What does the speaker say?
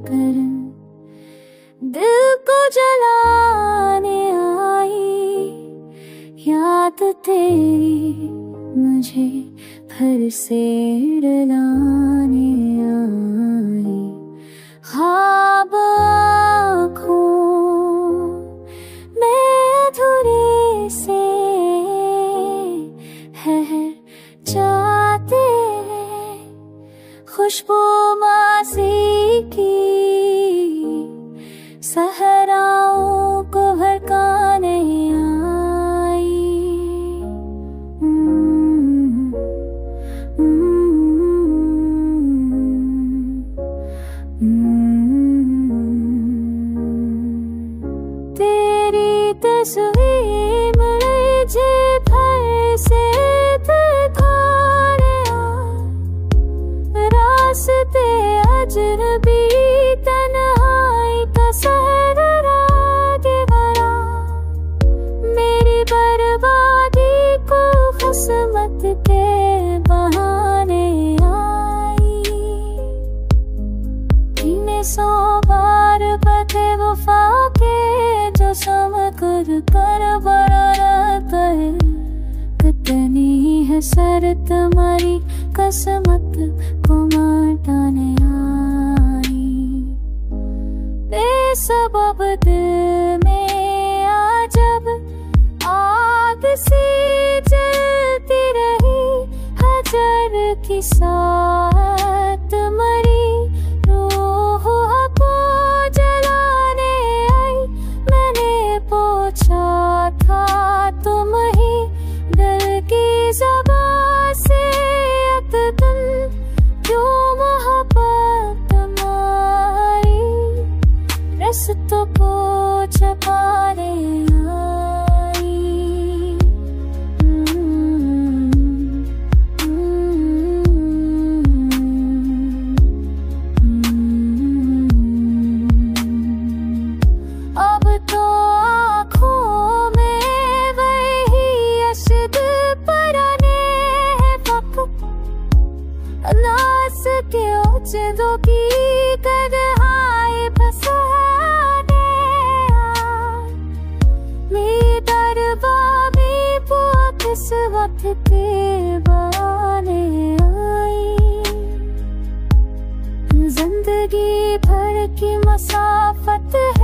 कर दिल को जलाने आई, याद तेरी मुझे फिर से डलाने आई। ख्वाब आँखों में अधूरे से ठहर जाते, खुशबू मासी की सहराओं को भड़काने आई। तेरी तस्वीर मुझे फिर से दिखाने आई, रास्ते अजनबी तन्हाई का सहरा के भरा, मेरी बर्बादी को किस्मत के बहाने आई। इन्हें 100 बार पते वफा के जो समझ कर बड़ा रहता है, कितनी है सर तुम्हारी किस्मत को मिटाने आई। बेसबब दिल में अजब आग सी जलती रही, हजर की साथ मरी रूह को जलाने आई। मैंने पूछा था तुम ही दिल की ज़बान से, तुम क्यों मोहब्बत तुम्हारी रस्तों को छुपाने आई। अब तो आँखों में वही अशद पराने हैं फकत, नास के ओचदों की कदहाई फसाने आई। मेरी दरबारी बुआ किस वक्त के बहाने आई। जिंदगी भर की मसाफत है